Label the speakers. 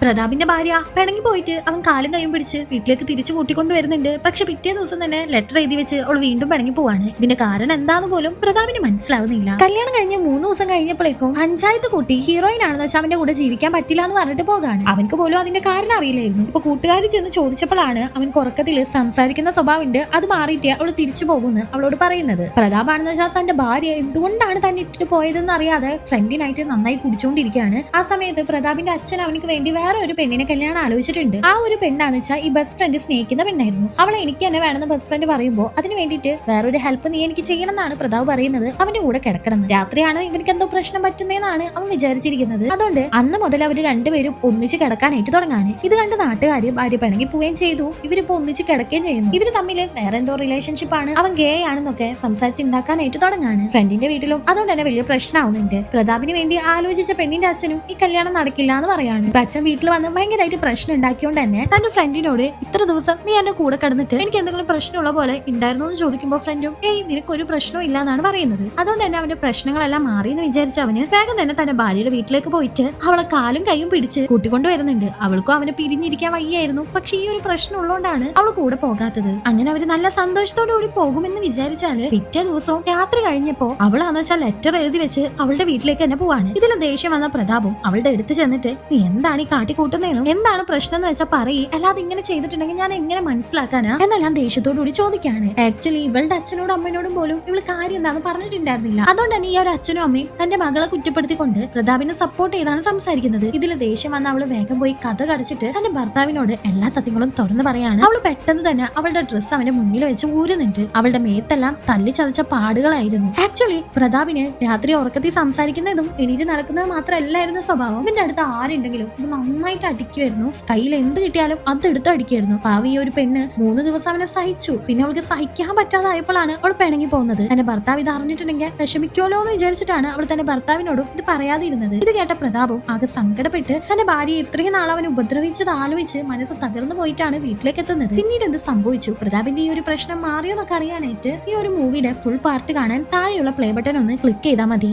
Speaker 1: പ്രതാപിന്റെ ഭാര്യ പിണങ്ങി പോയിട്ട് അവൻ കാലും കൈയും പിടിച്ച് വീട്ടിലേക്ക് തിരിച്ചു കൂട്ടിക്കൊണ്ടുവരുന്നുണ്ട്. പക്ഷെ പിറ്റേ ദിവസം തന്നെ ലെറ്റർ എഴുതി വെച്ച് അവൾ വീണ്ടും പിണങ്ങി പോവാണ്. ഇതിന്റെ കാരണം എന്താന്ന് പോലും പ്രതാപിന് മനസ്സിലാവുന്നില്ല. കല്യാണം കഴിഞ്ഞ് 3 ദിവസം കഴിഞ്ഞപ്പോഴേക്കും പഞ്ചായത്ത് കൂട്ടി ഹീറോയിൻ ആണെന്ന് വെച്ചാൽ അവന്റെ കൂടെ ജീവിക്കാൻ പറ്റില്ല എന്ന് പറഞ്ഞിട്ട് പോകാണ്. അവൻക്ക് പോലും അതിന്റെ കാരണം അറിയില്ലായിരുന്നു. ഇപ്പൊ കൂട്ടുകാരി ചെന്ന് ചോദിച്ചപ്പോഴാണ് അവൻ ഉറക്കത്തില് സംസാരിക്കുന്ന സ്വഭാവമുണ്ട്, അത് മാറിയിട്ട് അവള് തിരിച്ചു പോകുമെന്ന് അവളോട് പറയുന്നത്. പ്രതാപാണെന്ന് വെച്ചാൽ തന്റെ ഭാര്യ എന്തുകൊണ്ടാണ് തന്നെ ഇട്ടിട്ട് പോയതെന്ന് അറിയാതെ ഫ്രണ്ടിനായിട്ട് നന്നായി കുടിച്ചുകൊണ്ടിരിക്കുകയാണ്. ആ സമയത്ത് പ്രതാപിന്റെ അച്ഛൻ അവനിക്ക് വേണ്ടി വേറെ ഒരു പെണ്ണിനെ കല്യാണം ആലോചിച്ചിട്ടുണ്ട്. ആ ഒരു പെണ്ണാന്ന് വെച്ചാൽ ഈ ബെസ്റ്റ് ഫ്രണ്ട് സ്നേഹിക്കുന്ന പെണ്ണായിരുന്നു. അവളെ എനിക്ക് തന്നെ വേണമെന്ന് ബെസ്റ്റ് ഫ്രണ്ട് പറയുമ്പോൾ അതിന് വേണ്ടിയിട്ട് വേറൊരു ഹെൽപ്പ് നീ എനിക്ക് ചെയ്യണം എന്നാണ് പ്രതാപ് പറയുന്നത്. അവന്റെ കൂടെ കിടക്കണം. രാത്രിയാണ് ഇവർക്ക് എന്തോ പ്രശ്നം പറ്റുന്നതെന്നാണ് അവൻ വിചാരിച്ചിരിക്കുന്നത്. അതുകൊണ്ട് അന്ന് മുതൽ അവർ രണ്ടുപേരും ഒന്നിച്ച് കിടക്കാനായിട്ട് തുടങ്ങാണ്. ഇത് കണ്ട് നാട്ടുകാര് ഭാര്യ പിണങ്ങി പോവുകയും ചെയ്തു. ഇവരിപ്പോ ഒന്നിച്ച് കിടക്കുകയും ചെയ്യുന്നു. ഇവര് തമ്മിൽ വേറെ എന്തോ റിലേഷൻഷിപ്പ് ആണ്, അവൻ ഗേ ആണെന്നൊക്കെ സംസാരിച്ചുണ്ടാക്കാനായിട്ട് തുടങ്ങാണ്. ഫ്രണ്ടിന്റെ വീട്ടിലും അതുകൊണ്ട് തന്നെ വലിയ പ്രശ്നമാവുന്നുണ്ട്. പ്രതാപിന് വേണ്ടി ആലോചിച്ച പെണ്ണിന്റെ അച്ഛനും ഈ കല്യാണം നടക്കില്ല എന്ന് പറയാണ്. ഇപ്പൊ അച്ഛൻ വീട്ടിൽ വന്ന് ഭയങ്കരമായിട്ട് പ്രശ്നം ഉണ്ടാക്കിയോണ്ട് തന്നെ തന്റെ ഫ്രണ്ടിനോട് ഇത്ര ദിവസം നീ എന്റെ കൂടെ കിടന്നിട്ട് എനിക്ക് എന്തെങ്കിലും പ്രശ്നമുള്ള പോലെ ഉണ്ടായിരുന്നു എന്ന് ചോദിക്കുമ്പോൾ ഫ്രണ്ടും നിനക്കൊരു പ്രശ്നവും ഇല്ല എന്നാണ് പറയുന്നത്. അതുകൊണ്ട് തന്നെ അവന്റെ പ്രശ്നങ്ങളെല്ലാം മാറി എന്ന് വിചാരിച്ച അവന് വേഗം തന്നെ തന്റെ ഭാര്യയുടെ വീട്ടിലേക്ക് പോയിട്ട് അവളെ കാലും കൈയും പിടിച്ച് കൂട്ടിക്കൊണ്ട് വരുന്നുണ്ട്. അവൾക്കും അവനെ പിരിഞ്ഞിരിക്കാൻ വയ്യായിരുന്നു. പക്ഷെ ഈ ഒരു പ്രശ്നം ഉള്ളതുകൊണ്ടാണ് അവൾ കൂടെ പോകാത്തത്. അങ്ങനെ അവര് നല്ല സന്തോഷത്തോടു കൂടി പോകുമെന്ന് വിചാരിച്ചാല് പിറ്റേ ദിവസവും രാത്രി കഴിഞ്ഞപ്പോ അവളാന്ന് വെച്ചാൽ ലെറ്റർ എഴുതി വെച്ച് അവളുടെ വീട്ടിലേക്ക് തന്നെ പോവാണ്. ഇതിൽ ദേഷ്യം വന്ന പ്രതാപും അവളുടെ അടുത്ത് ചെന്നിട്ട് നീ എന്താണ് ഈ കാട്ടിക്കൂട്ടുന്നതെന്നും എന്താണ് പ്രശ്നം എന്ന് വെച്ചാൽ പറയേ, അല്ലാതെ ഇങ്ങനെ ചെയ്തിട്ടുണ്ടെങ്കിൽ ഞാൻ എങ്ങനെ മനസ്സിലാക്കാനാ എന്നെല്ലാം ദേഷ്യത്തോടു കൂടി ചോദിക്കാണ്. ആക്ച്വലി ഇവളുടെ അച്ഛനോടും അമ്മയോടും പോലും ഇവള് കാര്യം എന്താണെന്ന് പറഞ്ഞിട്ടുണ്ടായിരുന്നില്ല. അതുകൊണ്ട് തന്നെ ഈ ഒരു അച്ഛനും അമ്മയും തന്റെ മകളെ കുറ്റപ്പെടുത്തിക്കൊണ്ട് പ്രതാപിനെ സപ്പോർട്ട് ചെയ്താണ് സംസാരിക്കുന്നത്. ഇതിൽ ദേഷ്യം വന്ന അവള് വേഗം പോയി കഥ കടച്ചിട്ട് തന്റെ ഭർത്താവിനോട് എല്ലാ സത്യങ്ങളും തുറന്നു പറയാണ്. അവള് പെട്ടെന്ന് തന്നെ അവളുടെ ഡ്രസ്സ് അവന്റെ മുന്നിൽ വെച്ച് ഊരുന്നുണ്ട്. അവളുടെ മേത്തെല്ലാം തല്ലി ചതച്ച പാടുകളായിരുന്നു. ആക്ച്വലി പ്രതാപിന് രാത്രി ഉറക്കത്തിൽ സംസാരിക്കുന്നതും എണീറ്റ് നടക്കുന്നത് മാത്രമല്ലായിരുന്നു സ്വഭാവം. ഇവന്റെ അടുത്ത് ആരുണ്ടെങ്കിലും ഇത് നന്നായിട്ട് അടിക്കുമായിരുന്നു. കയ്യിൽ എന്ത് കിട്ടിയാലും അത് എടുത്ത് അടിക്കുമായിരുന്നു. പാവ ഈ ഒരു പെണ്ണ് 3 ദിവസം അവനെ സഹിച്ചു. പിന്നെ അവൾക്ക് സഹിക്കാൻ പറ്റാതായപ്പോഴാണ് അവൾ പിണങ്ങി പോകുന്നത്. തന്റെ ഭർത്താവ് ഇത് അറിഞ്ഞിട്ടുണ്ടെങ്കിൽ വിഷമിക്കുമല്ലോ എന്ന് വിചാരിച്ചിട്ടാണ് അവൾ തന്റെ ഭർത്താവിനോടും ഇത് പറയാതിരുന്നത്. ഇത് കേട്ട പ്രതാപും ആകെ സങ്കടപ്പെട്ട് തന്റെ ഭാര്യയെ ഇത്രയും നാൾ അവൻ ഉപദ്രവിച്ചത് ആലോചിച്ച് മനസ്സ് തകർന്നു പോയിട്ടാണ് വീട്ടിലേക്ക് എത്തുന്നത്. പിന്നീട് എന്ത് സംഭവിച്ചു, പ്രതാപിന്റെ ഈ ഒരു പ്രശ്നം മാറിയെന്നൊക്കെ അറിയാനായിട്ട് ഈ ഒരു മൂവിയുടെ ഫുൾ പാർട്ട് കാണാൻ താഴെയുള്ള പ്ലേ ബട്ടൺ ഒന്ന് ക്ലിക്ക് ചെയ്താൽ മതി.